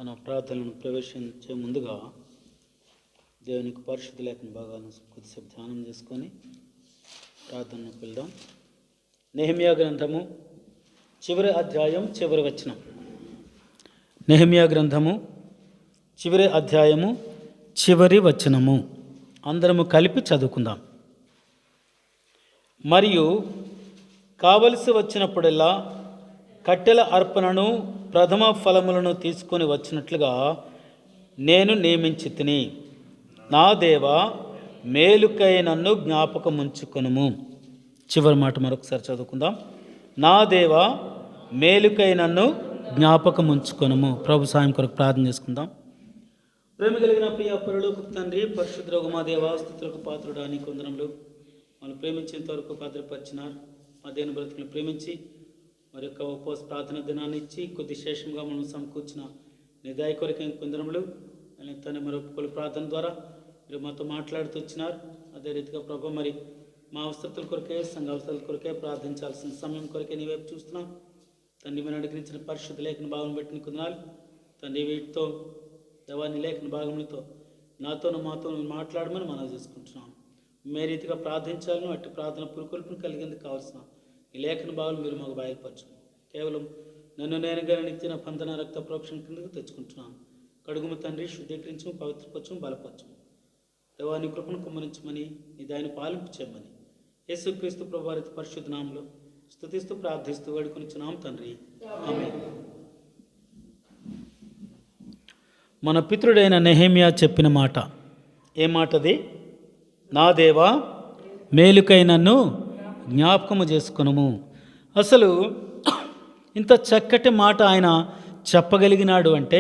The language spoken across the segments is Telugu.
మన ప్రార్థనలను ప్రవేశించే ముందుగా దేవునికి పరిశుద్ధ లేఖన భాగాలను కొద్దిసేపు ధ్యానం చేసుకొని ప్రార్థనను పిలుద్దాం. నెహెమ్యా గ్రంథము చివరి అధ్యాయం చివరి వచనం. నెహెమ్యా గ్రంథము చివరి అధ్యాయము చివరి వచనము అందరము కలిపి చదువుకుందాం. మరియు కావలసి వచ్చినప్పుడల్లా కట్టెల అర్పణను ప్రథమ ఫలములను తీసుకొని వచ్చినట్లుగా నేను నియమించితిని. నా దేవా, మేలుకై నన్ను జ్ఞాపకముంచుకొనుము. చివరి మాట మరొకసారి చదువుకుందాం. నా దేవా, మేలుకై నన్ను జ్ఞాపకముంచుకొనుము. ప్రభు సాయం కొరకు ప్రార్థన చేసుకుందాం. ప్రేమ కలిగిన ప్రియ పరలోక తండ్రి, పరిశుద్ధ మా దేవా, స్తుతులకు పాత్రుడా నీ కొందనములు. మనం ప్రేమించేంత వరకు భద్రపరిచినారు. మా దేని బ్రతుకులు ప్రేమించి మరి యొక్క ఉపవాస ప్రార్థన దినాన్ని ఇచ్చి కొద్ది శేషంగా మనం సమకూర్చిన నిదాయ కొరకు కొందరములు తన మరి ఒప్పుకోలు ప్రార్థన ద్వారా మీరు మాతో మాట్లాడుతూ వచ్చినారు. అదే రీతిగా ప్రభు మరి మా అవసరతల కొరకే, సంఘ అవసరాల కొరకే ప్రార్థించాల్సిన సమయం కొరకే నీ వైపు చూస్తున్నాం. తండ్రి మీరు అనుగ్రహించిన పరిశుద్ధ లేఖన భాగం పెట్టిన కొందనాలు తండ్రి వీటితో దేవాన్ని లేఖన భాగములతో నాతోనూ మాతో మాట్లాడమని మనం చేసుకుంటున్నాం. మే రీతిగా ప్రార్థించాలను అట్టి ప్రార్థన పురుకొల్పును కలిగేందుకు కావాల్సిన ఈ లేఖన భావాలు మీరు మాకు బయలుపరచు. కేవలం నన్ను నేనుగా నిత్యన పంతన రక్త ప్రోక్షణ కిందకు తెచ్చుకుంటున్నాను. కడుగుము తండ్రి, శుద్ధీకరించము, పవిత్రపరచము, బలపరచము. దేవాన్ని కృపను కుమ్మరించమని నీ దాన్ని పాలింపు చేయమని యేసుక్రీస్తు ప్రభువారి పరిశుద్ధ నామములో స్తుతిస్తూ ప్రార్థిస్తూ వేడుకొనిచున్నాం తండ్రి, ఆమేన్. మన పితృడైన నెహెమ్యా చెప్పిన మాట ఏ మాటది? నా దేవా, మేలుకై నన్ను జ్ఞాపకము చేసుకొనుము. అసలు ఇంత చక్కటి మాట ఆయన చెప్పగలిగినాడు అంటే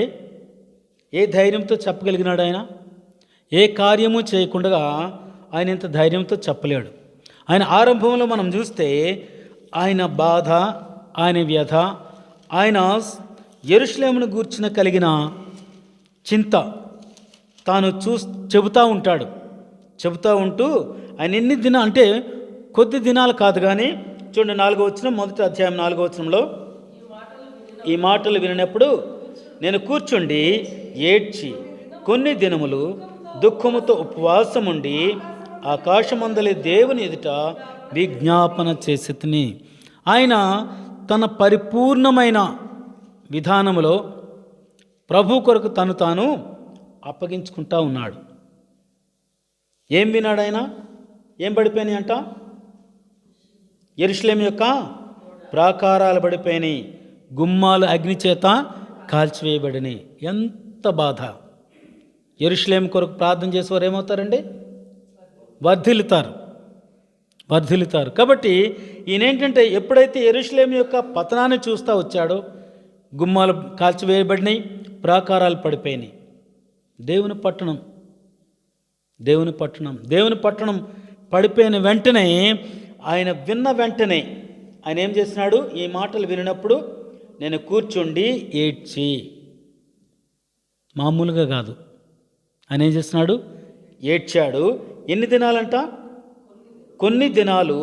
ఏ ధైర్యంతో చెప్పగలిగినాడు? ఆయన ఏ కార్యము చేయకుండా ఆయన ఇంత ధైర్యంతో చెప్పలేడు. ఆయన ఆరంభంలో మనం చూస్తే ఆయన బాధ, ఆయన వ్యధ, ఆయన యెరూషలేమును గూర్చిన కలిగిన చింత తాను చెబుతూ ఉంటాడు. చెబుతూ ఉంటూ ఆయన ఎన్ని దినాలు అంటే కొద్ది దినాలు కాదు కానీ చూడండి, 4వ వచనం, మొదటి అధ్యాయం 4వ వచనంలో ఈ మాటలు వినినప్పుడు నేను కూర్చుండి ఏడ్చి కొన్ని దినములు దుఃఖముతో ఉపవాసముండి ఆకాశమందలి దేవుని ఎదుట విజ్ఞాపన చేసి తిని. ఆయన తన పరిపూర్ణమైన విధానములో ప్రభు కొరకు తను తాను అప్పగించుకుంటా ఉన్నాడు. ఏం విన్నాడు ఆయన? ఏం పడిపోయినాయి అంట? యెరూషలేము యొక్క ప్రాకారాలు పడిపోయినాయి, గుమ్మాలు అగ్ని చేత కాల్చివేయబడినాయి. ఎంత బాధ! యెరూషలేము కొరకు ప్రార్థన చేసేవారు ఏమవుతారండి? వర్ధిల్లుతారు. కాబట్టి ఈయనేంటంటే ఎప్పుడైతే యెరూషలేము యొక్క పతనాన్ని చూస్తూ వచ్చాడో, గుమ్మాలు కాల్చివేయబడినాయి, ప్రాకారాలు పడిపోయినాయి. దేవుని పట్టణం పడిపోయిన వెంటనే ఆయన విన్న వెంటనే ఆయన ఏం చేసినాడు? ఈ మాటలు వినినప్పుడు నేను కూర్చుండి ఏడ్చి, మామూలుగా కాదు, ఆయన ఏం చేసినాడు? ఏడ్చాడు. ఎన్ని దినాలంట? కొన్ని దినాలు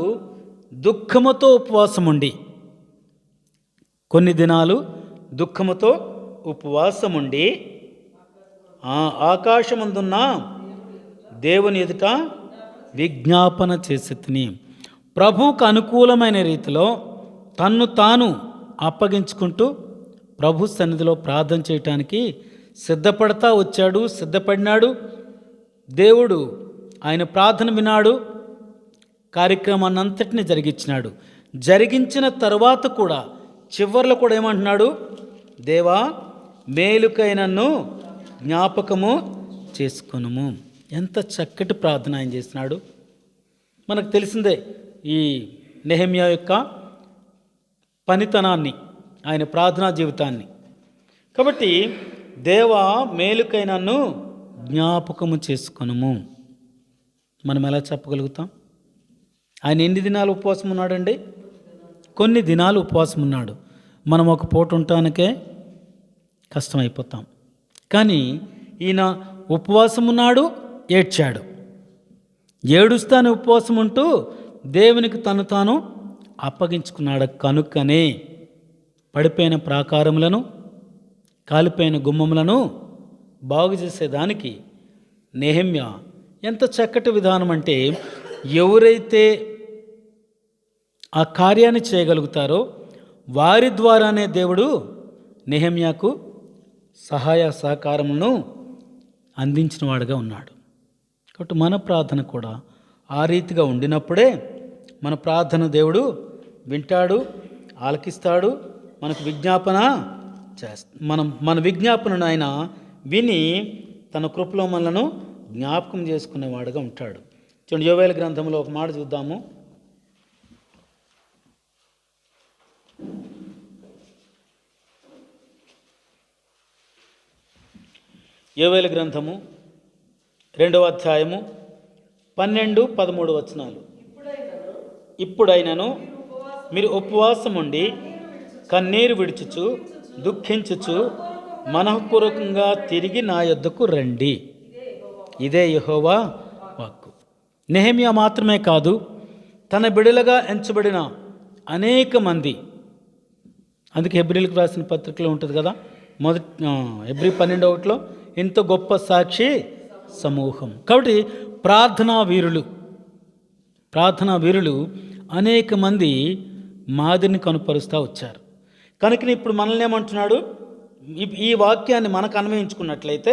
దుఃఖముతో ఉపవాసం ఉండి, కొన్ని దినాలు దుఃఖముతో ఉపవాసం ఉండి ఆకాశమందున్న దేవుని ఎదుట విజ్ఞాపన చేసి తిని. ప్రభువుకు అనుకూలమైన రీతిలో తన్ను తాను అప్పగించుకుంటూ ప్రభు సన్నిధిలో ప్రార్థన చేయటానికి సిద్ధపడినాడు. దేవుడు ఆయన ప్రార్థన విన్నాడు, కార్యక్రమాన్ని అంతటిని జరిగించిన తర్వాత కూడా చివర్లో కూడా ఏమంటున్నాడు? దేవా, మేలుకై నన్ను జ్ఞాపకము చేసుకొనుము. ఎంత చక్కటి ప్రార్థన ఆయన చేసినాడు. మనకు తెలిసిందే ఈ నెహెమ్యా యొక్క పనితనాన్ని, ఆయన ప్రార్థనా జీవితాన్ని. కాబట్టి దేవా, మేలుకై నన్ను జ్ఞాపకము చేసుకొనుము. మనం ఎలా చెప్పగలుగుతాం? ఆయన ఎన్ని దినాలు ఉపవాసం ఉన్నాడండి? కొన్ని దినాలు ఉపవాసం ఉన్నాడు. మనం ఒక పూట ఉండటానికే కష్టమైపోతాం. కానీ ఈయన ఉపవాసం ఉన్నాడు, ఏడ్చాడు. ఏడుస్తాను ఉపవాసం ఉంటూ దేవునికి తను తాను అప్పగించుకున్నాడు. కనుకనే పడిపోయిన ప్రాకారములను కాలిపోయిన గుమ్మములను బాగు చేసేదానికి నెహెమ్యా ఎంత చక్కటి విధానం అంటే, ఎవరైతే ఆ కార్యాన్ని చేయగలుగుతారో వారి ద్వారానే దేవుడు నెహెమ్యాకు సహాయ సహకారములను అందించిన వాడుగా ఉన్నాడు. కాబట్టి మన ప్రార్థన కూడా ఆ రీతిగా ఉండినప్పుడే మన ప్రార్థన దేవుడు వింటాడు, ఆలకిస్తాడు, మనకు విజ్ఞాపన మన విజ్ఞాపనను ఆయన విని తన కృపలో మనలను జ్ఞాపకం చేసుకునేవాడుగా ఉంటాడు. చూడండి, యోవేలు గ్రంథంలో ఒక మాట చూద్దాము. యోవేలు గ్రంథము 2వ అధ్యాయము 12-13 వచనాలు. ఇప్పుడైనను మీరు ఉపవాసం ఉండి కన్నీరు విడుచుచు దుఃఖించుచు మనఃపూర్వకంగా తిరిగి నా యొద్దకు రండి. ఇదే యెహోవా వాక్కు. నెహెమ్యా మాత్రమే కాదు, తన బిడలుగా ఎంచబడిన అనేక మంది, అందుకే హెబ్రీలకు రాసిన పత్రికలో ఉంటుంది కదా, హెబ్రీ 12:1 ఇంత గొప్ప సాక్షి సమూహం. కాబట్టి ప్రార్థనా వీరులు అనేక మంది మాదిరిని కనుపరుస్తూ వచ్చారు. కనుక ఇప్పుడు మనల్ని ఏమంటున్నాడు, ఈ వాక్యాన్ని మనకు అన్వయించుకున్నట్లయితే,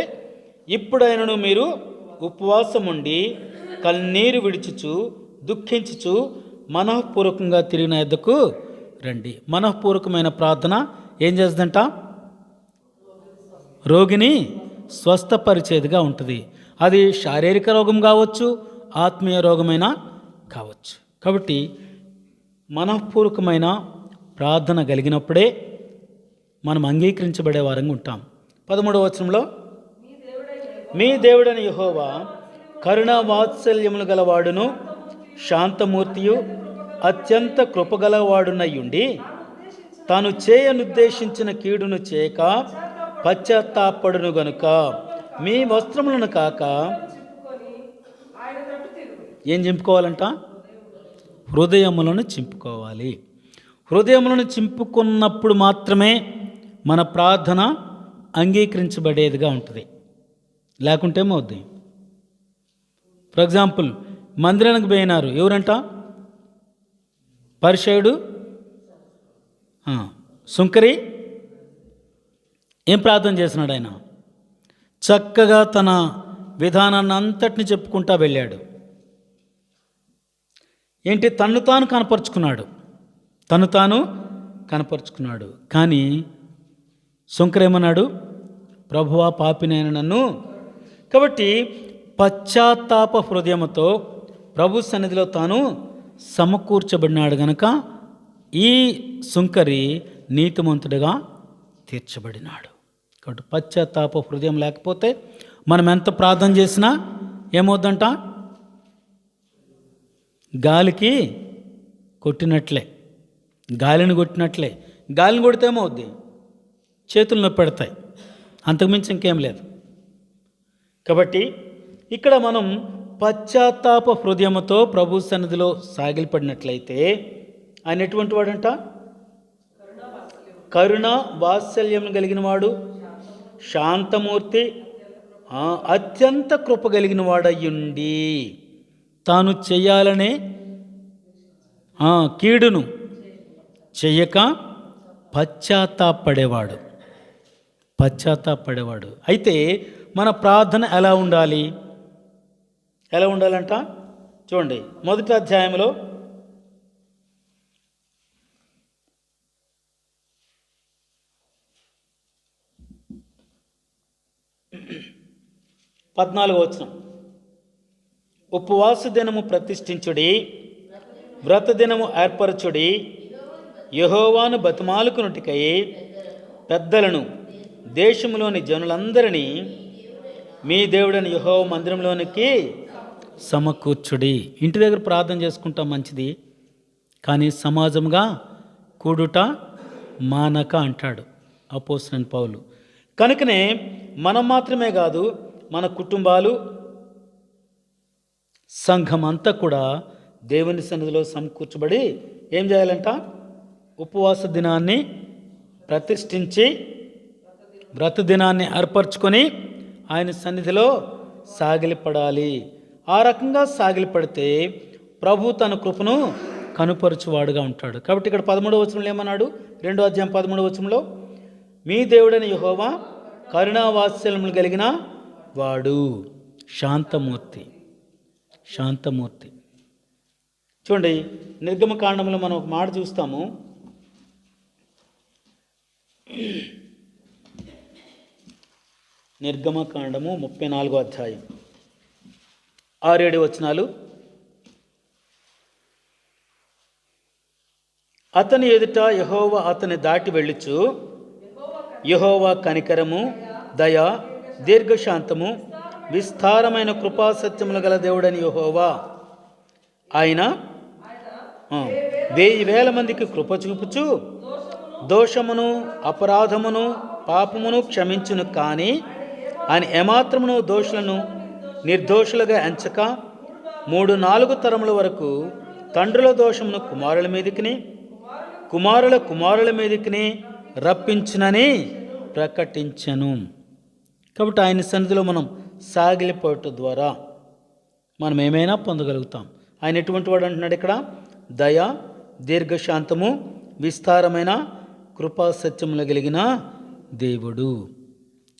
ఇప్పుడైనను మీరు ఉపవాసం ఉండి కన్నీరు విడుచుచు దుఃఖించుచు మనఃపూర్వకంగా తిరిగిన యొద్దకు రండి. మనఃపూర్వకమైన ప్రార్థన ఏం చేస్తుందంట? రోగిని స్వస్థపరిచేదిగా ఉంటుంది. అది శారీరక రోగం కావచ్చు, ఆత్మీయ రోగమైనా కావచ్చు. కాబట్టి మనఃపూర్వకమైన ప్రార్థన కలిగినప్పుడే మనం అంగీకరించబడే వారంగా ఉంటాం. 13వ వచనంలో, మీ దేవుడైన యెహోవా కరుణా వాత్సల్యములు గలవాడును శాంతమూర్తియు అత్యంత కృపగలవాడునయ్యుండి తాను చేయనుద్దేశించిన కీడును చేయక పశ్చాత్తాపడును గనుక మీ వస్త్రములను కాక ఏం చింపుకోవాలంట? హృదయములను చింపుకోవాలి. హృదయములను చింపుకున్నప్పుడు మాత్రమే మన ప్రార్థన అంగీకరించబడేదిగా ఉంటుంది. లేకుంటే ఏమవుద్ది? ఫర్ ఎగ్జాంపుల్, మందిరానికి పోయినారు ఎవరంట? పరిసయుడు, సుంకరి. ఏం ప్రార్థన చేసినాడు ఆయన? చక్కగా తన విధానాన్ని అంతటిని చెప్పుకుంటా వెళ్ళాడు. ఏంటి? తను తాను కనపరుచుకున్నాడు. కానీ సుంకరేమన్నాడు? ప్రభువా, పాపినైన నన్ను. కాబట్టి పశ్చాత్తాప హృదయముతో ప్రభు సన్నిధిలో తాను సమకూర్చబడినాడు గనక ఈ సుంకరి నీతిమంతుడిగా తీర్చబడినాడు. కాబట్టి పశ్చాత్తాప హృదయం లేకపోతే మనం ఎంత ప్రార్థన చేసినా ఏమవుద్దంట? గాలిని కొట్టినట్లే. గాలిని కొడితే ఏమవుద్ది? చేతులు నొప్పి పెడతాయి, అంతకుమించి ఇంకేం లేదు. కాబట్టి ఇక్కడ మనం పశ్చాత్తాప హృదయముతో ప్రభు సన్నిధిలో సాగిలపడినట్లయితే ఆయన ఎటువంటి వాడంట? కరుణ వాత్సల్యం కలిగిన వాడు, శాంతమూర్తి, అత్యంత కృప కలిగిన వాడయ్యుండి తాను చెయ్యాలనే కీడును చెయ్యక పశ్చాత్తాపడేవాడు. అయితే మన ప్రార్థన ఎలా ఉండాలంట? చూడండి, 1వ అధ్యాయంలో 14వ వచనం, ఉపవాస దినము ప్రతిష్ఠించుడి, వ్రత దినము ఏర్పరచుడి, యెహోవాను బతిమాలుకున్నట్టుకై పెద్దలను దేశంలోని జనులందరినీ మీ దేవుడని యెహోవా మందిరంలోనికి సమకూర్చుడి. ఇంటి దగ్గర ప్రార్థన చేసుకుంటాం మంచిది, కానీ సమాజంగా కూడుట మానక అంటాడు అపోస్తలుడైన పౌలు. కనుకనే మనం మాత్రమే కాదు, మన కుటుంబాలు, సంఘం అంతా కూడా దేవుని సన్నిధిలో సమకూర్చబడి ఏం చేయాలంట? ఉపవాస దినాన్ని ప్రతిష్ఠించి వ్రత దినాన్ని ఏర్పరచుకొని ఆయన సన్నిధిలో సాగిలపడాలి. ఆ రకంగా సాగిలపడితే ప్రభు తన కృపను కనుపరుచువాడుగా ఉంటాడు. కాబట్టి ఇక్కడ 13వ వచనంలో ఏమన్నాడు? 2వ అధ్యాయం 13వ వచనంలో, మీ దేవుడైన యెహోవా కరుణావాత్సల్యములు కలిగిన వాడు, శాంతమూర్తి. శాంతమూర్తి. చూడండి, నిర్గమకాండంలో మనం ఒక మాట చూస్తాము. నిర్గమకాండము 34వ అధ్యాయం 6-7 వచనాలు. అతని ఎదుట యెహోవా అతని దాటి వెళ్ళుచు, యెహోవా కనికరము, దయ, దీర్ఘశాంతము, విస్తారమైన కృపాసత్యములు గల దేవుడని యెహోవా. ఆయన 1000 మందికి కృప చూపుచు దోషమును, అపరాధమును, పాపమును క్షమించును. కానీ ఆయన ఏమాత్రమును దోషులను నిర్దోషులుగా ఎంచక 3-4 తరముల వరకు తండ్రుల దోషమును కుమారుల మీదకిని, కుమారుల కుమారుల మీదకిని రప్పించునని ప్రకటించెను. కాబట్టి ఆయన సన్నిధిలో మనం సాగిలిపోవటం ద్వారా మనం ఏమైనా పొందగలుగుతాం. ఆయన ఎటువంటి వాడు అంటున్నాడు ఇక్కడ? దయ, దీర్ఘశాంతము, విస్తారమైన కృపా సత్యములు కలిగిన దేవుడు.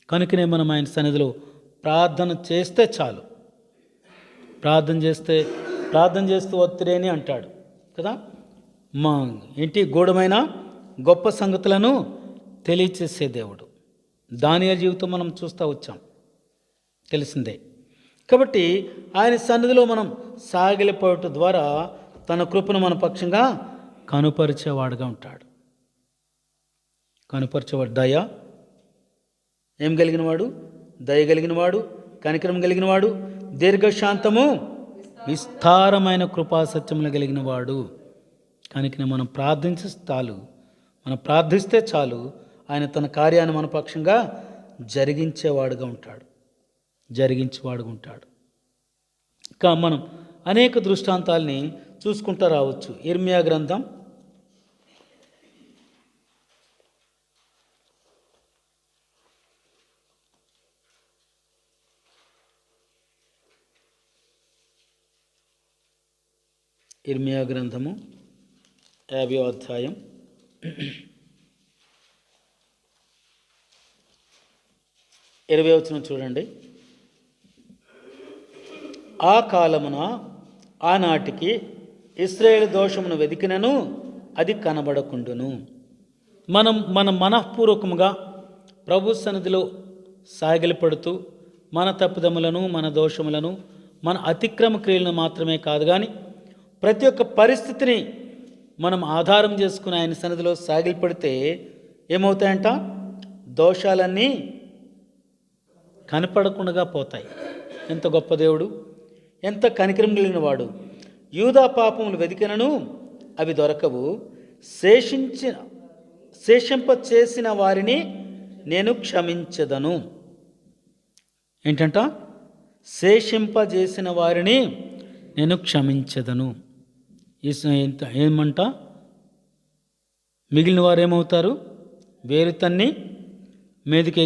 కనుకనే మనం ఆయన సన్నిధిలో ప్రార్థన చేస్తే చాలు. ప్రార్థన చేస్తూ ఒత్తిడేని అంటాడు కదా. మా ఇంటి గూఢమైన గొప్ప సంగతులను తెలియచేసే దేవుడు. దానియేలు జీవితం మనం చూస్తూ వచ్చాం, తెలిసిందే. కాబట్టి ఆయన సన్నిధిలో మనం సాగిలిపోవటం ద్వారా తన కృపను మన పక్షంగా కనుపరిచేవాడుగా ఉంటాడు. కనుపరిచేవాడు. దయ ఏం కలిగినవాడు? దయ కలిగినవాడు, కనికరం కలిగినవాడు, దీర్ఘశాంతము, విస్తారమైన కృపాసత్యములు కలిగినవాడు. కనుకనే మనం ప్రార్థిస్తే చాలు ఆయన తన కార్యాన్ని మన పక్షంగా జరిగించేవాడుగా ఉంటాడు. ఇంకా మనం అనేక దృష్టాంతాలని చూసుకుంటూ రావచ్చు. ఇర్మియా గ్రంథం 50వ అధ్యాయం 20వ వచనం చూడండి. ఆ కాలమున ఆనాటికి ఇశ్రాయేలు దోషమును వెదికినను అది కనబడకుండును. మన మనఃపూర్వకముగా ప్రభు సన్నిధిలో సాగిలపడుతూ మన తప్పిదములను, మన దోషములను, మన అతిక్రమ క్రియలను మాత్రమే కాదు కానీ ప్రతి ఒక్క పరిస్థితిని మనం ఆధారం చేసుకుని ఆయన సన్నిధిలో సాగిలపడితే ఏమవుతాయంట? దోషాలన్నీ కనపడకుండా పోతాయి. ఎంత గొప్ప దేవుడు, ఎంత కనికరం కలిగిన వాడు. యూదా పాపములు వెదికినను అవి దొరకవు, శేషింప చేసిన వారిని నేను క్షమించదను. ఏంటంట? శేషింపజేసిన వారిని నేను క్షమించదను. ఏమంట? మిగిలిన వారు ఏమవుతారు? వేరు తన్ని మీదకి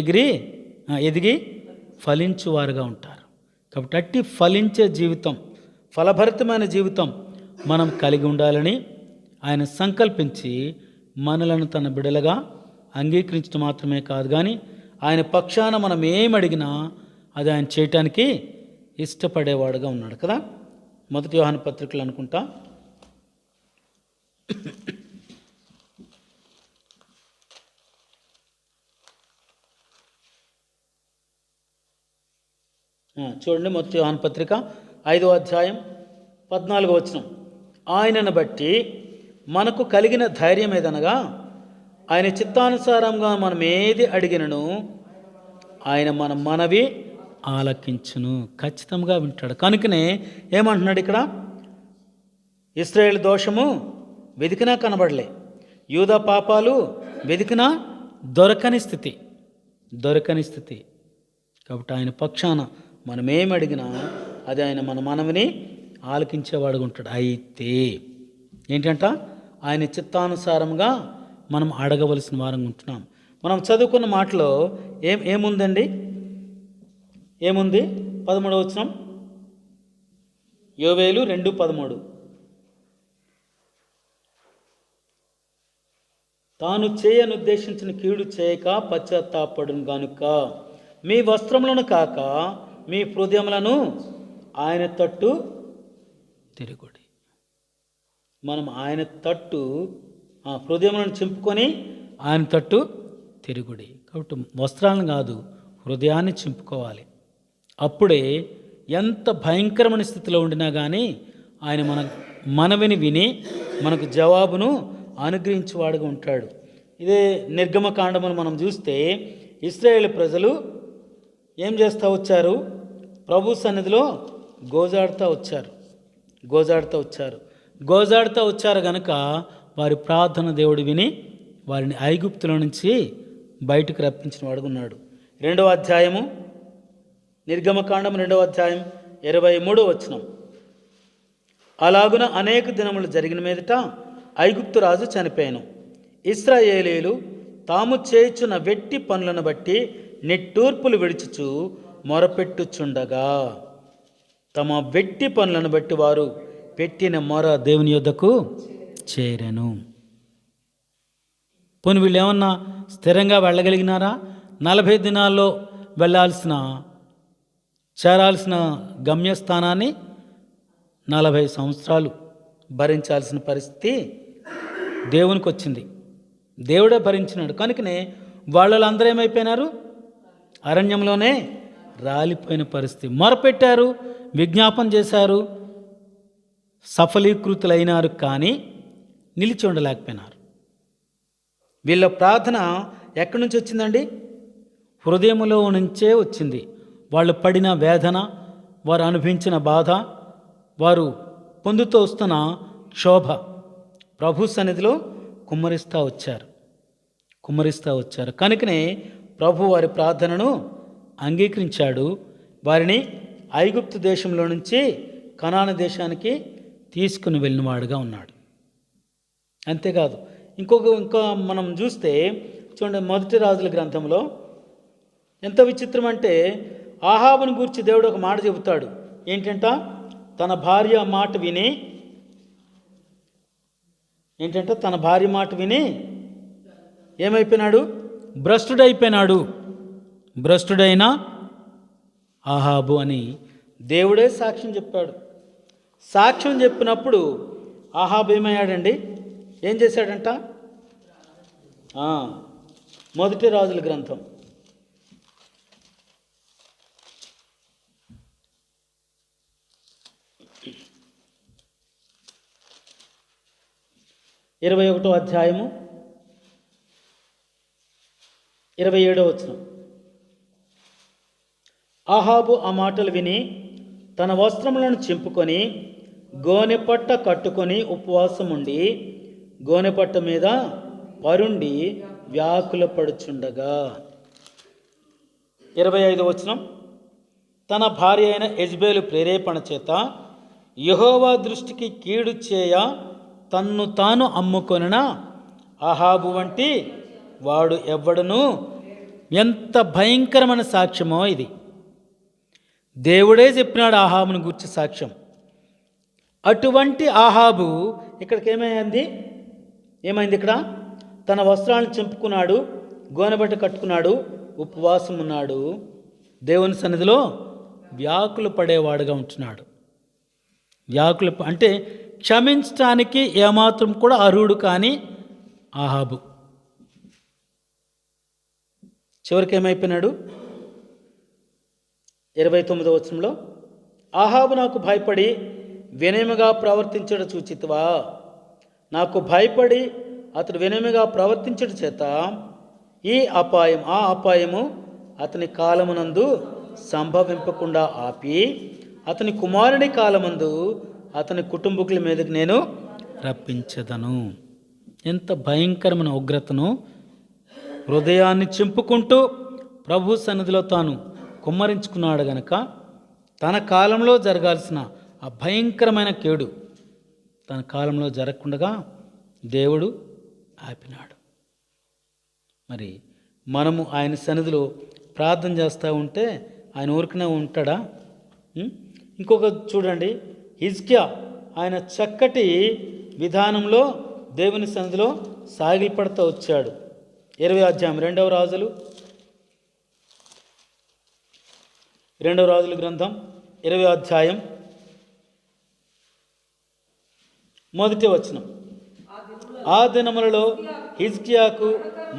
ఎదిగి ఫలించువారుగా ఉంటారు. కాబట్టి అట్టి ఫలించే జీవితం, ఫలభరితమైన జీవితం మనం కలిగి ఉండాలని ఆయన సంకల్పించి మనలను తన బిడలుగా అంగీకరించడం మాత్రమే కాదు కానీ ఆయన పక్షాన మనం ఏమడిగినా అది ఆయన చేయటానికి ఇష్టపడేవాడుగా ఉన్నాడు కదా. 1 యోహాను పత్రికలు అనుకుంటా 1 యోహాను పత్రిక 5వ అధ్యాయం 14వ వచనం. ఆయనను బట్టి మనకు కలిగిన ధైర్యం ఏదనగా ఆయన చిత్తానుసారంగా మనం ఏది అడిగినను ఆయన మన మనవి ఆలకించును. ఖచ్చితంగా వింటాడు. కనుకనే ఏమంటున్నాడు ఇక్కడ? ఇశ్రాయేలు దోషము వెతికినా కనబడలే, యూదా పాపాలు వెతికినా దొరకని స్థితి. కాబట్టి ఆయన పక్షాన మనం ఏమి అడిగినా అది ఆయన మన మనవిని ఆలకించేవాడుగా ఉంటాడు. అయితే ఏంటంట? ఆయన చిత్తానుసారంగా మనం అడగవలసిన వారంగా ఉంటున్నాం. మనం చదువుకున్న మాటలో ఏముందండి? ఏముంది? 13వ వచనం, యోవేలు 2:13. తాను చేయనుద్దేశించిన కీడు చేయక పశ్చాత్తాపడును గనుక మీ వస్త్రములను కాక మీ హృదయములను ఆయన తట్టు తిరుగుడి. మనం ఆయన తట్టు ఆ హృదయములను చింపుకొని ఆయన తట్టు తిరుగుడి. కాబట్టి వస్త్రాలను కాదు, హృదయాన్ని చింపుకోవాలి. అప్పుడే ఎంత భయంకరమైన స్థితిలో ఉండినా కానీ ఆయన మనవిని విని మనకు జవాబును అనుగ్రహించేవాడుగా ఉంటాడు. ఇదే నిర్గమకాండమును మనం చూస్తే ఇశ్రాయేలు ప్రజలు ఏం చేస్తూ వచ్చారు? ప్రభు సన్నిధిలో గోజాడుతూ వచ్చారు కనుక వారి ప్రార్థన దేవుడు విని వారిని ఐగుప్తుల నుంచి బయటకు రప్పించిన వాడుకున్నాడు. 2వ అధ్యాయము, నిర్గమకాండం 2వ అధ్యాయం 23వ వచనం. అలాగున అనేక దినములు జరిగిన మీదట ఐగుప్తు రాజు చనిపోయాను. ఇశ్రాయేలీయులు తాము చేయుచున్న వెట్టి పనులను బట్టి నిట్టూర్పులు విడుచుచు మొరపెట్టుచుండగా తమ వెట్టి పనులను బట్టి వారు పెట్టిన మొర దేవుని యొద్దకు చేరెను. పోనీ వీళ్ళు ఏమన్నా స్థిరంగా వెళ్ళగలిగినారా? 40 దినాల్లో చేరాల్సిన గమ్యస్థానాన్ని 40 సంవత్సరాలు భరించాల్సిన పరిస్థితి దేవునికి వచ్చింది. దేవుడే భరించినాడు. కనుకనే వాళ్ళందరూ ఏమైపోయినారు? అరణ్యంలోనే రాలిపోయిన పరిస్థితి. మొరపెట్టారు, విజ్ఞాపన చేశారు, సఫలీకృతులైనారు, కానీ నిలిచి ఉండలేకపోయినారు. వీళ్ళ ప్రార్థన ఎక్కడి నుంచి వచ్చిందండి? హృదయములో నుంచే వచ్చింది. వాళ్ళు పడిన వేదన, వారు అనుభవించిన బాధ, వారు పొందుతూ వస్తున్న క్షోభ ప్రభు సన్నిధిలో కుమ్మరిస్తూ వచ్చారు. కనుకనే ప్రభు వారి ప్రార్థనను అంగీకరించాడు. వారిని ఐగుప్తు దేశంలో నుంచి కనాను దేశానికి తీసుకుని వెళ్ళినవాడుగా ఉన్నాడు. అంతేకాదు, ఇంకా మనం చూస్తే చూడండి, 1 రాజుల గ్రంథంలో ఎంత విచిత్రం అంటే, ఆహాబును గూర్చి దేవుడు ఒక మాట చెబుతాడు. ఏంటంట? తన భార్య మాట విని ఏమైపోయినాడు? భ్రష్టుడైన ఆహాబు అని దేవుడే సాక్ష్యం చెప్పాడు. సాక్ష్యం చెప్పినప్పుడు ఆహాబు ఏమయ్యాడండి? ఏం చేశాడంట? 1 రాజుల గ్రంథం 21వ అధ్యాయము 27వ వచనం. ఆహాబు ఆ మాటలు విని తన వస్త్రములను చింపుకొని గోనెపట్ట కట్టుకొని ఉపవాసం ఉండి గోనెపట్ట మీద పరుండి వ్యాకుల పడుచుండగా. 25వ వచనం. తన భార్య అయిన యెజబేలు ప్రేరేపణ చేత యెహోవా దృష్టికి కీడు చేయ తన్ను తాను అమ్ముకొనిన ఆహాబు వంటి వాడు ఎవ్వడును. ఎంత భయంకరమైన సాక్ష్యమో ఇది! దేవుడే చెప్పినాడు ఆహాబును గురించి సాక్ష్యం. అటువంటి ఆహాబు ఇక్కడికి ఏమైంది ఇక్కడ? తన వస్త్రాలను చింపుకున్నాడు, గోనెబట్ట కట్టుకున్నాడు, ఉపవాసం ఉన్నాడు, దేవుని సన్నిధిలో వ్యాకులు పడేవాడుగా ఉంటున్నాడు. వ్యాకులు అంటే క్షమించటానికి ఏమాత్రం కూడా అర్హుడు కాని ఆహాబు చివరికి ఏమైపోయినాడు? 29వ వచనంలో, ఆహాబు నాకు భయపడి వినయముగా ప్రవర్తించడం చూచితివా? నాకు భయపడి అతడు వినయముగా ప్రవర్తించడం చేత ఆ అపాయము అతని కాలమునందు సంభవింపకుండా ఆపి అతని కుమారుని కాలమందు అతని కుటుంబకుల మీదకి నేను రప్పించదను. ఎంత భయంకరమైన ఉగ్రతను హృదయాన్ని చింపుకుంటూ ప్రభు సన్నిధిలో తాను కుమ్మరించుకున్నాడు గనక తన కాలంలో జరగాల్సిన ఆ భయంకరమైన కేడు తన కాలంలో జరగకుండా దేవుడు ఆపినాడు. మరి మనము ఆయన సన్నిధిలో ప్రార్థన చేస్తూ ఉంటే ఆయన ఊరికనే ఉంటాడా? ఇంకొక చూడండి, హిజ్కియా ఆయన చక్కటి విధానంలో దేవుని సన్నిధిలో సాగిలపడుతూ వచ్చాడు. 20వ అధ్యాయం 2వ రాజులు గ్రంథం 20వ అధ్యాయం 1వ వచనం. ఆ దినములలో హిజ్కియాకు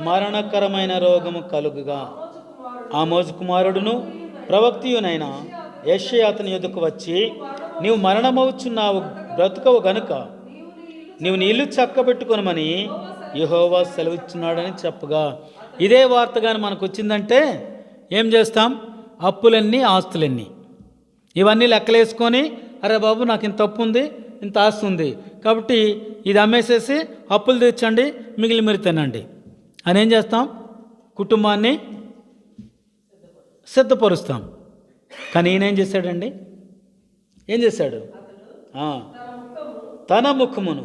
మరణకరమైన రోగము కలుగుగా ఆమోజు కుమారుడును ప్రవక్తియునైన యెషయా అతని యొద్దకు వచ్చి, నీవు మరణమవుచున్నావు, బ్రతుకవు గనుక నీవు నీ ఇల్లు చక్కబెట్టుకొనమని యెహోవా సెలవిచ్చున్నాడని చెప్పగా. ఇదే వార్త కానీ మనకు వచ్చిందంటే ఏం చేస్తాం? అప్పులన్నీ ఆస్తులన్నీ ఇవన్నీ లెక్కలేసుకొని, అరే బాబు నాకు ఇంత అప్పు ఉంది, ఇంత ఆస్తి ఉంది, కాబట్టి ఇది అమ్మేసేసి అప్పులు తీర్చండి, మిగిలి మీరు తినండి అని ఏం చేస్తాం? కుటుంబాన్ని సిద్ధపరుస్తాం. కానీ ఈయనేం చేశాడండి? ఏం చేశాడు? తన ముఖమును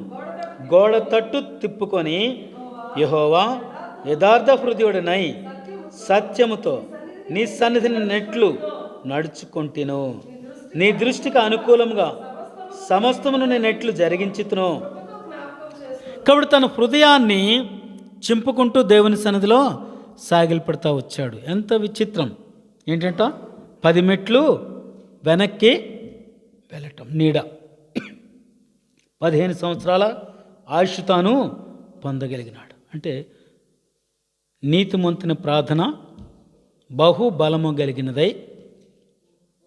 గోడ తట్టు తిప్పుకొని, యెహోవా యథార్థ హృదయుడనై సత్యముతో నీ సన్నిధిని నెట్లు నడుచుకుంటును, నీ దృష్టికి అనుకూలంగా సమస్తమును నేను ఎట్లు జరిగించుతును. కాబట్టి తన హృదయాన్ని చింపుకుంటూ దేవుని సన్నిధిలో సాగిలపడతా వచ్చాడు. ఎంత విచిత్రం ఏంటంట, 10 మెట్లు వెనక్కి వెళ్ళటం, నీడ 15 సంవత్సరాల ఆయుష్ తాను పొందగలిగినాడు. అంటే నీతిమంతుని ప్రార్థన బహుబలము కలిగినదై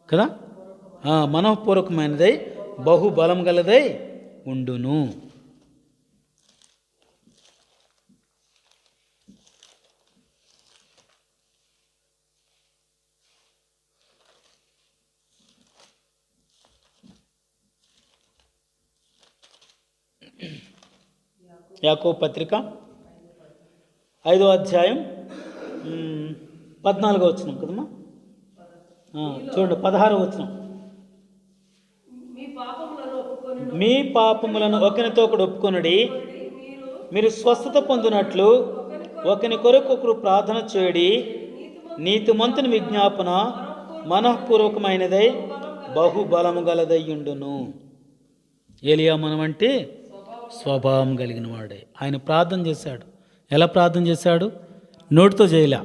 కదా, మనఃపూర్వకమైనదై బహుబలం గలదై ఉండును. యాకోబు పత్రిక 5వ అధ్యాయం 14వ వచనం కదమ్మా, చూడండి 16వ వచనం. మీ పాపములను ఒకనితో ఒకడు ఒప్పుకొనుడి, మీరు స్వస్థత పొందినట్లు ఒకని కొరకు ఒకరు ప్రార్థన చేయడి, నీతిమంతుని విజ్ఞాపన మనఃపూర్వకమైనదై బహుబలము గలదయ్యుండును. ఏలియా మనమంటే స్వభావం కలిగిన వాడే. ఆయన ప్రార్థన చేశాడు. ఎలా ప్రార్థన చేశాడు? నోటితో చేయలే,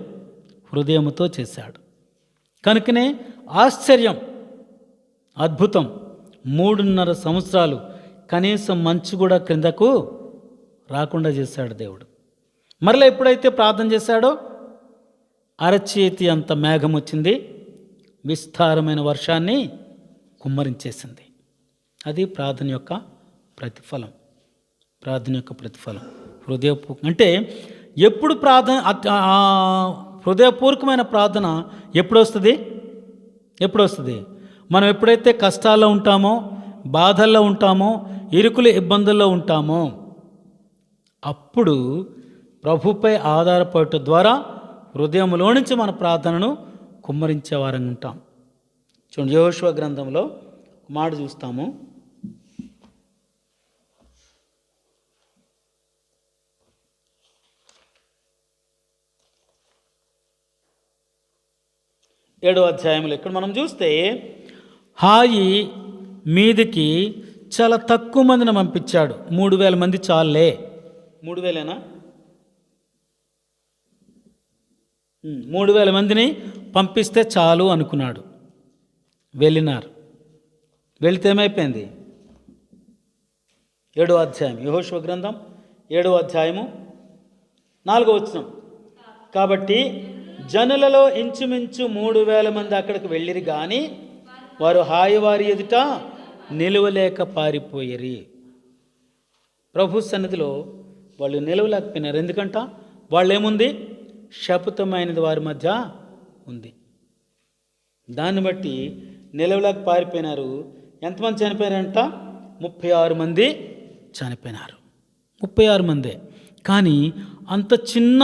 హృదయంతో చేశాడు. కనుకనే ఆశ్చర్యం, అద్భుతం, 3.5 సంవత్సరాలు కనీసం మంచు కూడా క్రిందకు రాకుండా చేశాడు దేవుడు. మరలా ఎప్పుడైతే ప్రార్థన చేశాడో అరచేతి అంత మేఘం వచ్చింది, విస్తారమైన వర్షాన్ని కుమ్మరించేసింది. అది ప్రార్థన యొక్క ప్రతిఫలం. ప్రార్థన యొక్క ప్రతిఫలం అంటే ఎప్పుడు ప్రార్థన, హృదయపూర్వకమైన ప్రార్థన ఎప్పుడు వస్తుంది? మనం ఎప్పుడైతే కష్టాల్లో ఉంటామో, బాధల్లో ఉంటామో, ఇరుకుల ఇబ్బందుల్లో ఉంటామో, అప్పుడు ప్రభుపై ఆధారపడటం ద్వారా హృదయంలో నుంచి మన ప్రార్థనను కుమ్మరించే వారంగా ఉంటాం. చూడండి, యెహోషువ గ్రంథంలో మాట చూస్తాము. ఏడవ అధ్యాయంలో ఇక్కడ మనం చూస్తే హాయి మీదికి చాలా తక్కువ మందిని పంపించాడు. 3,000 మంది చాలే. 3,000ఏనా? 3,000 మందిని పంపిస్తే చాలు అనుకున్నాడు. వెళ్ళినారు. వెళితే ఏమైపోయింది? 7వ అధ్యాయం, యెహోషువ గ్రంథం 7వ అధ్యాయము 4వ వచనం. కాబట్టి జనులలో ఇంచుమించు 3,000 మంది అక్కడికి వెళ్ళిరి, కానీ వారు హాయి వారి ఎదుట నిలువలేక పారిపోయిరి. ప్రభు సన్నిధిలో వాళ్ళు నిలవలేకపోయినారు. ఎందుకంట వాళ్ళు ఏముంది? శపితమైనది వారి మధ్య ఉంది. దాన్ని బట్టి నిలవలేక పారిపోయినారు. ఎంతమంది చనిపోయారంట? 36 మంది చనిపోయినారు. 36 మందే. కానీ అంత చిన్న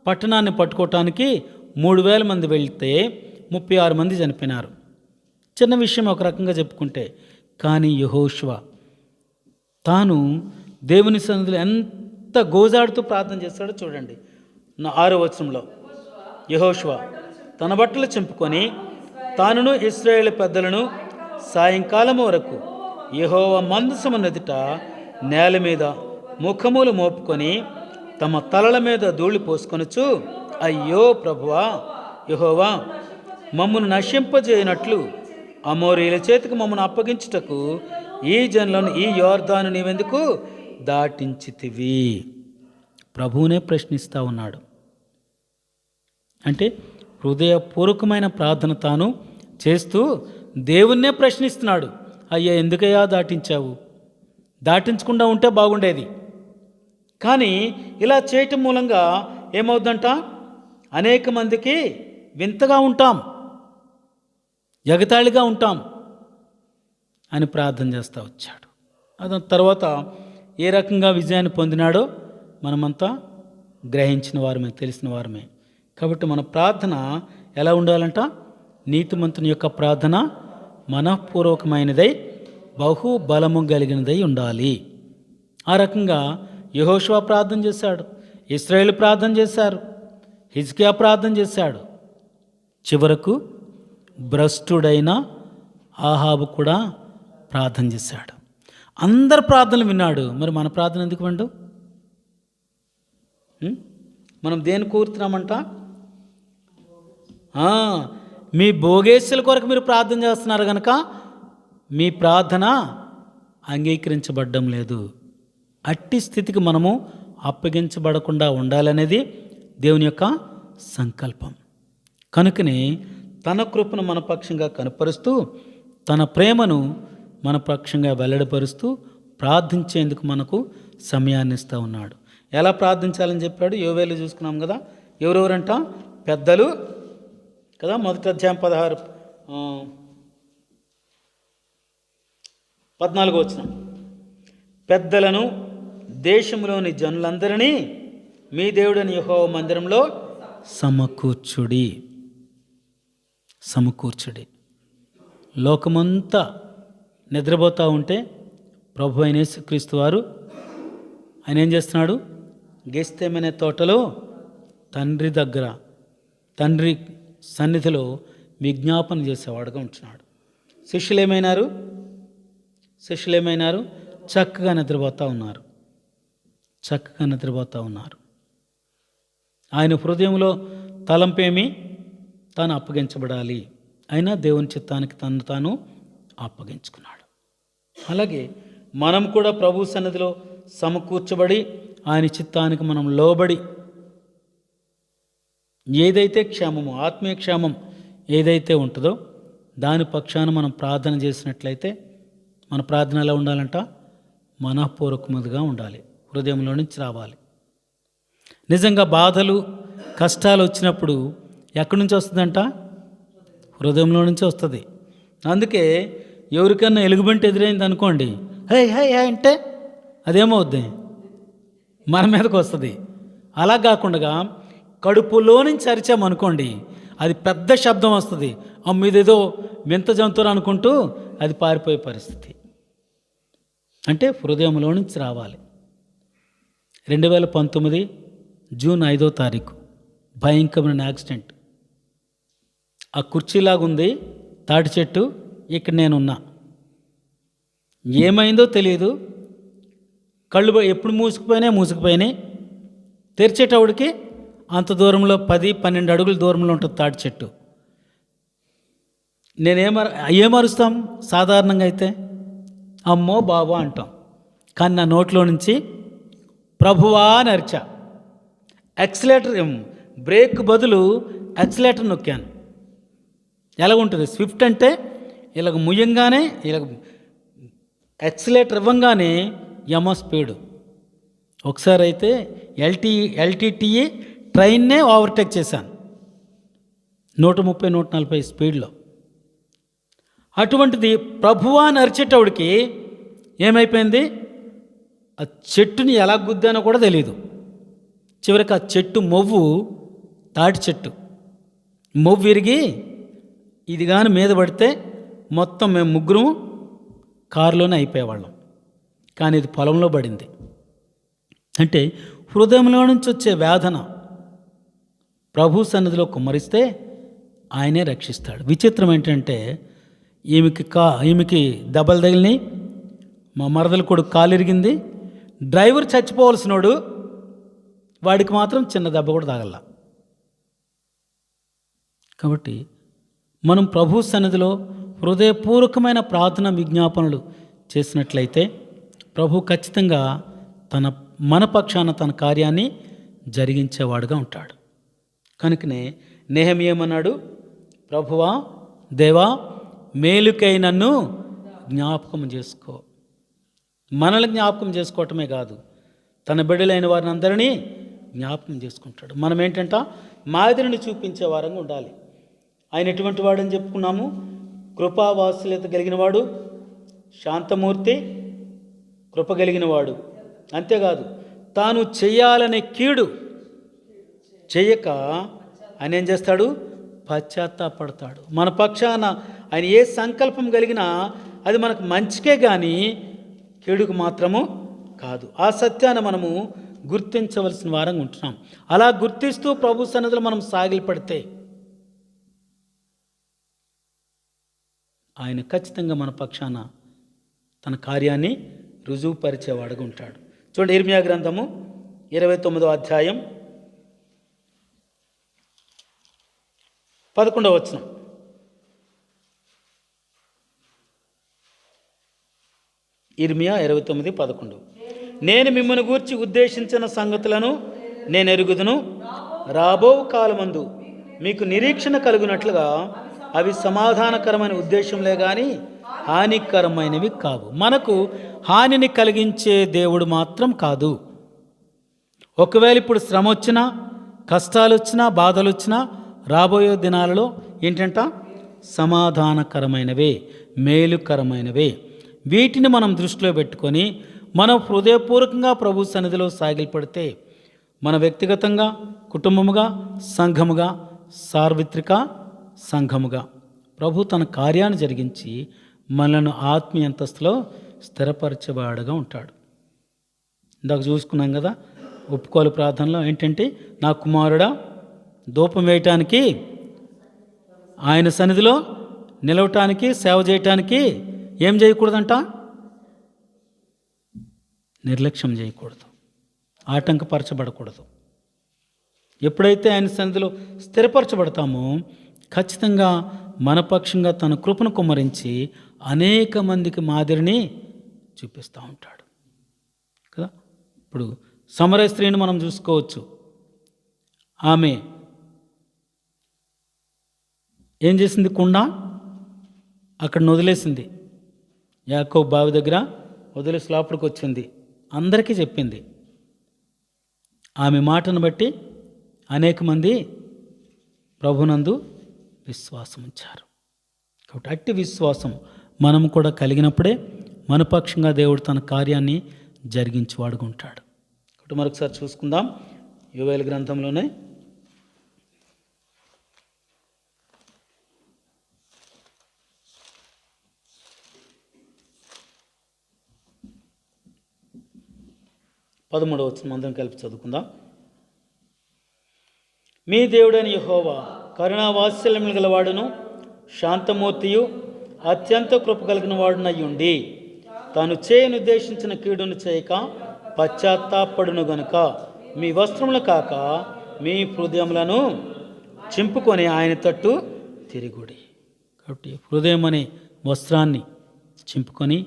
పట్టణాన్ని పట్టుకోవటానికి 3,000 మంది వెళ్తే 36 మంది చనిపోయినారు. చిన్న విషయం ఒక రకంగా చెప్పుకుంటే. కానీ యెహోషువ తాను దేవుని సన్నిధిలో ఎంత గోజాడుతూ ప్రార్థన చేస్తాడో చూడండి. 6వ వచనంలో యెహోషువ తన బట్టలు చింపుకొని తానును ఇశ్రాయేలు పెద్దలను సాయంకాలం వరకు యెహోవా మందసము ఎదుట నేల మీద ముఖములు మోపుకొని తమ తలల మీద ధూళి పోసుకొనుచు, అయ్యో ప్రభువా యెహోవా, మమ్మను నశింపజేయనట్లు అమోరీల చేతికి మమ్మను అప్పగించుటకు ఈ జనులను ఈ యోర్దాను నీవెందుకు దాటించితివి? ప్రభువునే ప్రశ్నిస్తూ ఉన్నాడు. అంటే హృదయపూర్వకమైన ప్రార్థన తాను చేస్తూ దేవుణ్ణే ప్రశ్నిస్తున్నాడు. అయ్యా, ఎందుకయ్యా దాటించావు? దాటించకుండా ఉంటే బాగుండేది. కానీ ఇలా చేయటం మూలంగా ఏమవుద్దంట? అనేక మందికి వింతగా ఉంటాం, ఎగతాళిగా ఉంటాం అని ప్రార్థన చేస్తూ వచ్చాడు. అది తర్వాత ఏ రకంగా విజయాన్ని పొందినాడో మనమంతా గ్రహించిన వారమే, తెలిసిన వారమే. కాబట్టి మన ప్రార్థన ఎలా ఉండాలంట? నీతిమంతుని యొక్క ప్రార్థన మనఃపూర్వకమైనదై బహు బలము కలిగినదై ఉండాలి. ఆ రకంగా యెహోషువ ప్రార్థన చేశాడు, ఇశ్రాయేలు ప్రార్థన చేశారు, హిజ్కియా ప్రార్థన చేశాడు. చివరకు భ్రష్టుడైన ఆహాబు కూడా ప్రార్థన చేశాడు. అందరు ప్రార్థనలు విన్నాడు. మరి మన ప్రార్థన ఎందుకు వినడు? మనం దేని కోరుతున్నామంట? మీ భోగేశ్వరుల కొరకు మీరు ప్రార్థన చేస్తున్నారు కనుక మీ ప్రార్థన అంగీకరించబడ్డం లేదు. అట్టి స్థితికి మనము అప్పగించబడకుండా ఉండాలనేది దేవుని యొక్క సంకల్పం. కనుకనే తన కృపను మన పక్షంగా కనపరుస్తూ, తన ప్రేమను మన పక్షంగా వెల్లడిపరుస్తూ ప్రార్థించేందుకు మనకు సమయాన్ని ఇస్తూ ఉన్నాడు. ఎలా ప్రార్థించాలని చెప్పాడు? యోవేలు చూసుకున్నాం కదా. ఎవరెవరంట? పెద్దలు కదా. మొదటి అధ్యాయం 14 వచనం, పెద్దలను దేశంలోని జనులందరినీ మీ దేవుడని యెహోవా మందిరంలో సమకూర్చుడి. లోకమంతా నిద్రపోతూ ఉంటే ప్రభు అయిన యేసుక్రీస్తు వారు ఆయన ఏం చేస్తున్నాడు? గెత్సేమనే తోటలో తండ్రి సన్నిధిలో విజ్ఞాపన చేసేవాడుగా ఉంటున్నాడు. శిష్యులు ఏమైనారు? చక్కగా నిద్రపోతూ ఉన్నారు. ఆయన హృదయంలో తలంపేమి? తాను అప్పగించబడాలి. అయినా దేవుని చిత్తానికి తాను అప్పగించుకున్నాడు. అలాగే మనం కూడా ప్రభు సన్నిధిలో సమకూర్చబడి ఆయన చిత్తానికి మనం లోబడి ఏదైతే క్షేమమో, ఆత్మీయ క్షేమం ఏదైతే ఉంటుందో దాని పక్షాన మనం ప్రార్థన చేసినట్లయితే మన ప్రార్థన ఎలా ఉండాలంట? మనఃపూర్వకముగా ఉండాలి, హృదయంలో నుంచి రావాలి. నిజంగా బాధలు కష్టాలు వచ్చినప్పుడు ఎక్కడి నుంచి వస్తుందంట? హృదయంలో నుంచి వస్తుంది. అందుకే ఎవరికన్నా ఎలుగుబంటి ఎదురైంది అనుకోండి, హై హై హై అంటే అదేమవుద్ది? మన మీదకి వస్తుంది. అలా కాకుండా కడుపులో నుంచి అరిచామనుకోండి, అది పెద్ద శబ్దం వస్తుంది. మీదేదో వింత జంతువులు అనుకుంటూ అది పారిపోయే పరిస్థితి. అంటే హృదయంలో నుంచి రావాలి. 2019 జూన్ 5వ తారీఖు భయంకరమైన యాక్సిడెంట్. ఆ కుర్చీలాగుంది తాటి చెట్టు, ఇక్కడ నేనున్నా. ఏమైందో తెలియదు. కళ్ళు ఎప్పుడు మూసుకుపోయినాయి. తెరిచేటవుడికి అంత దూరంలో 10-12 అడుగుల దూరంలో ఉంటుంది తాటి చెట్టు. ఏమరుస్తాం సాధారణంగా అయితే? అమ్మో బాబా అంటాం. కానీ నా నోట్లో నుంచి ప్రభువా అని అరిచా. బ్రేక్ బదులు యాక్సిలేటర్ నొక్కాను. ఎలా ఉంటుంది? స్విఫ్ట్ అంటే ఇలాగ ముయ్యంగానే, ఇలాగ యాక్సిలేటర్ ఇవ్వంగానే యమ స్పీడు. ఒకసారి అయితే ఎల్టీటీఈ ట్రైన్నే ఓవర్టేక్ చేశాను 130-140 స్పీడ్లో. అటువంటిది ప్రభువా అని అరిచేటవుడికి ఏమైపోయింది? ఆ చెట్టుని ఎలా గుద్దానో కూడా తెలియదు. చివరికి ఆ చెట్టు తాటి చెట్టు మొవ్వు విరిగి ఇది కానీ మీద పడితే మొత్తం మేము ముగ్గురం కారులోనే అయిపోయేవాళ్ళం. కానీ ఇది పొలంలో పడింది. అంటే హృదయంలో నుంచి వచ్చే వేదన, ప్రభు సన్నిధిలో కుమ్మరిస్తే ఆయనే రక్షిస్తాడు. విచిత్రం ఏంటంటే ఈమెకి దెబ్బలు తగిలినాయి, మా మరదల కొడుకు కాలు ఇరిగింది, డ్రైవర్ చచ్చిపోవలసినోడు, వాడికి మాత్రం చిన్న దెబ్బ కూడా తగల. కాబట్టి మనం ప్రభు సన్నిధిలో హృదయపూర్వకమైన ప్రార్థన విజ్ఞాపనలు చేసినట్లయితే ప్రభు ఖచ్చితంగా మన పక్షాన తన కార్యాన్ని జరిగించేవాడుగా ఉంటాడు. కనుకనే నెహెమ్యా ఏమన్నాడు? ప్రభువా, దేవా, మేలుకై నన్ను జ్ఞాపకం చేసుకో. మనల్ని జ్ఞాపకం చేసుకోవటమే కాదు, తన బిడ్డలైన వారిని అందరినీ జ్ఞాపకం చేసుకుంటాడు. మనం ఏంటంట మాదిరిని చూపించే వారంగా ఉండాలి. ఆయన ఎటువంటి వాడని చెప్పుకున్నాము? కృపావాత్సల్యత కలిగినవాడు, శాంతమూర్తి, కృప కలిగినవాడు. అంతేకాదు, తాను చెయ్యాలనే కీడు చెయ్యక ఆయన ఏం చేస్తాడు? పశ్చాత్తాపడతాడు. మన పక్షాన ఆయన ఏ సంకల్పం కలిగినా అది మనకు మంచికే కానీ కీడుకు మాత్రము కాదు. ఆ సత్యాన్ని మనము గుర్తించవలసిన వారంగా ఉంటున్నాం. అలా గుర్తిస్తూ ప్రభు సన్నిధిలో మనం సాగిలపడితే ఆయన ఖచ్చితంగా మన పక్షాన తన కార్యాన్ని రుజువుపరిచేవాడుగా ఉంటాడు. చూడండి, ఇర్మియా గ్రంథము 29వ అధ్యాయం 11వ వచనం. ఇర్మియా 29:11. నేను మిమ్మల్ని గూర్చి ఉద్దేశించిన సంగతులను నేను ఎరుగుదును, రాబో కాలమందు మీకు నిరీక్షణ కలుగునట్లుగా అవి సమాధానకరమైన ఉద్దేశంలే కానీ హానికరమైనవి కావు. మనకు హానిని కలిగించే దేవుడు మాత్రం కాదు. ఒకవేళ ఇప్పుడు శ్రమ వచ్చినా, కష్టాలు వచ్చినా, బాధలు వచ్చినా రాబోయే దినాలలో ఏంటంట? సమాధానకరమైనవే, మేలుకరమైనవే. వీటిని మనం దృష్టిలో పెట్టుకొని మనం హృదయపూర్వకంగా ప్రభు సన్నిధిలో సాగిలపడితే మన వ్యక్తిగతంగా, కుటుంబముగా, సంఘముగా, సార్వత్రిక సంఘముగా ప్రభు తన కార్యాన్ని జరిగించి మనలను ఆత్మీయ అంతస్తులో స్థిరపరచేవాడుగా ఉంటాడు. ఇందాక చూసుకున్నాం కదా, ఒప్పుకోలు ప్రార్థనలో ఏంటంటే, నా కుమారుడా, ధూపం వేయటానికి, ఆయన సన్నిధిలో నిలవటానికి, సేవ చేయటానికి ఏం చేయకూడదంట? నిర్లక్ష్యం చేయకూడదు, ఆటంకపరచబడకూడదు. ఎప్పుడైతే ఆయన సన్నిధిలో స్థిరపరచబడతామో ఖచ్చితంగా మనపక్షంగా తన కృపను కుమ్మరించి అనేక మందికి మాదిరిని చూపిస్తూ ఉంటాడు కదా. ఇప్పుడు సమరయ స్త్రీని మనం చూసుకోవచ్చు. ఆమె ఏం చేసింది? కుండ అక్కడ వదిలేసింది, యాకోబు బావి దగ్గర వదిలేసి లోపలికి వచ్చింది, అందరికీ చెప్పింది. ఆమె మాటను బట్టి అనేక మంది ప్రభునందు విశ్వాసం ఉంచారు. కాబట్టి అట్టి విశ్వాసం మనం కూడా కలిగినప్పుడే మన పక్షంగా దేవుడు తన కార్యాన్ని జరిగించేవాడుకుంటాడు. కాబట్టి మరొకసారి చూసుకుందాం. యోవేలు గ్రంథంలోనే 13వ వచనం అందరం కలిపి చదువుకుందాం. మీ దేవుడైన యెహోవా కరుణావాత్సల్యములు గలవాడును, శాంతమూర్తియు, అత్యంత కృప కలిగిన వాడునయ్యుండి తాను చేయనుద్దేశించిన కీడును చేయక పశ్చాత్తాపడును గనుక మీ వస్త్రములు కాక మీ హృదయములను చింపుకొని ఆయన తట్టు తిరుగుడి. కాబట్టి హృదయం అనే వస్త్రాన్ని చింపుకొని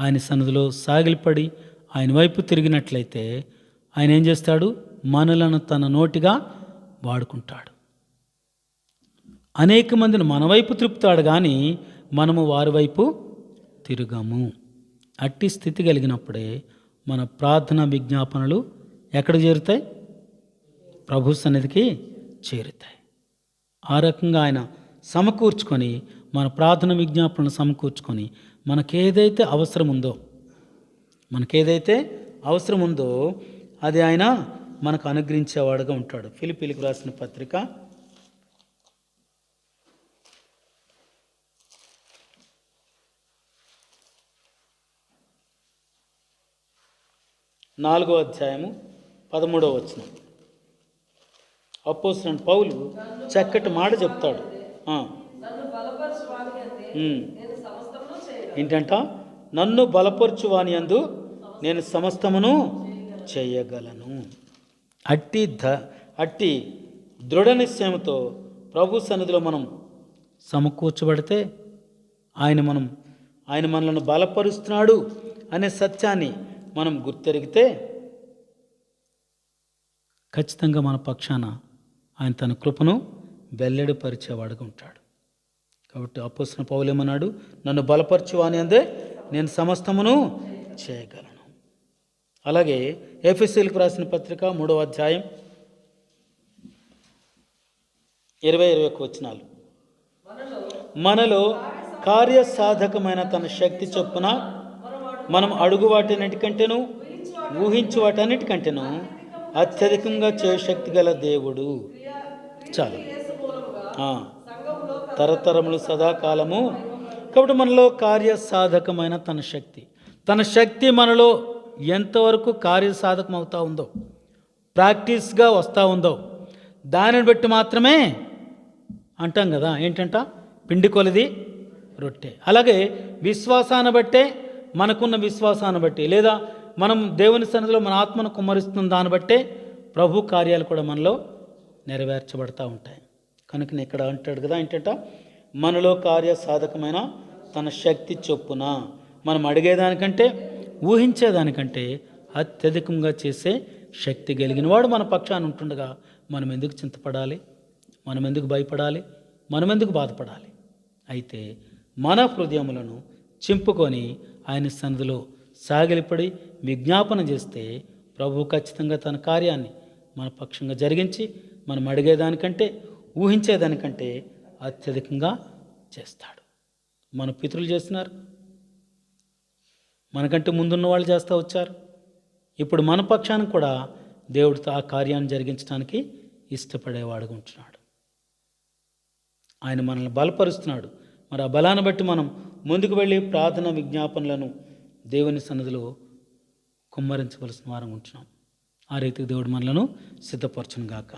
ఆయన సన్నిధిలో సాగిలపడి ఆయన వైపు తిరిగినట్లయితే ఆయన ఏం చేస్తాడు? మనలను తన నోటిగా వాడుకుంటాడు. అనేక మందిని మన వైపు త్రిపుతాడు, కానీ మనము వారి వైపు తిరుగము. అట్టి స్థితి కలిగినప్పుడే మన ప్రార్థన విజ్ఞాపనలు ఎక్కడ చేరుతాయి? ప్రభు సన్నిధికి చేరుతాయి. ఆ రకంగా ఆయన సమకూర్చుకొని మన ప్రార్థన విజ్ఞాపనలు సమకూర్చుకొని మనకేదైతే అవసరం ఉందో అది ఆయన మనకు అనుగ్రహించేవాడుగా ఉంటాడు. ఫిలిప్పీలకు రాసిన పత్రిక 4వ అధ్యాయము 13వ వచనం. అపోస్తలుడైన పౌలు చక్కటి మాట చెప్తాడు. ఏంటంట? నన్ను బలపరచు వాని యందు నేను సమస్తమును చేయగలను. అట్టి దృఢ నిశ్చయంతో ప్రభు సన్నిధిలో మనం సమకూర్చబడితే ఆయన మనల్ని బలపరుస్తున్నాడు అనే సత్యాన్ని మనం గుర్తెరిగితే ఖచ్చితంగా మన పక్షాన ఆయన తన కృపను వెల్లడిపరిచేవాడుగా ఉంటాడు. కాబట్టి అపోస్తలుడైన పౌలు ఏమన్నాడు? నన్ను బలపరచు అని అందే నేను సమస్తమును చేయగలను. అలాగే ఎఫెసీయులకు రాసిన పత్రిక 3వ అధ్యాయం 20-21 వచనాలు. మనలో కార్యసాధకమైన తన శక్తి చొప్పున మనం అడుగు వాటన్నిటికంటేను ఊహించు వాటన్నిటికంటేను అత్యధికంగా శక్తి గల దేవుడు. చాలు, తరతరములు సదాకాలము. కాబట్టి మనలో కార్యసాధకమైన తన శక్తి మనలో ఎంతవరకు కార్యసాధకం అవుతూ ఉందో, ప్రాక్టీస్గా వస్తూ ఉందో దానిని బట్టి మాత్రమే అంటాం కదా, ఏంటంట? పిండి కొలది రొట్టె. అలాగే విశ్వాసాన్ని బట్టే, మనకున్న విశ్వాసాన్ని బట్టి, లేదా మనం దేవుని సన్నిధిలో మన ఆత్మను కుమ్మరిస్తున్న దాన్ని బట్టే ప్రభు కార్యాలు కూడా మనలో నెరవేర్చబడతా ఉంటాయి. కనుక ఇక్కడ అంటాడు కదా, ఏంటంట? మనలో కార్యసాధకమైన తన శక్తి చొప్పున మనం అడిగేదానికంటే ఊహించేదానికంటే అత్యధికంగా చేసే శక్తి కలిగిన వాడు మన పక్షాన ఉంటుండగా మనం ఎందుకు చింతపడాలి? మనం ఎందుకు భయపడాలి? మనం ఎందుకు బాధపడాలి? అయితే మన హృదయములను చింపుకొని ఆయన సన్నిధిలో సాగిలిపడి విజ్ఞాపన చేస్తే ప్రభు ఖచ్చితంగా తన కార్యాన్ని మన పక్షంగా జరిగించి మనం అడిగేదానికంటే ఊహించేదానికంటే అత్యధికంగా చేస్తాడు. మన పితరులు చేస్తున్నారు, మనకంటే ముందున్న వాళ్ళు చేస్తూ వచ్చారు. ఇప్పుడు మన పక్షానికి కూడా దేవుడితో ఆ కార్యాన్ని జరిగించడానికి ఇష్టపడేవాడుగా ఉంటున్నాడు. ఆయన మనల్ని బలపరుస్తున్నాడు. మరి ఆ బలాన్ని బట్టి మనం ముందుకు వెళ్ళి ప్రార్థన విజ్ఞాపనలను దేవుని సన్నిధిలో కుమ్మరించవలసిన వారం ఉంటున్నాం. ఆ రీతికి దేవుడు మనలను సిద్ధపరచును గాక.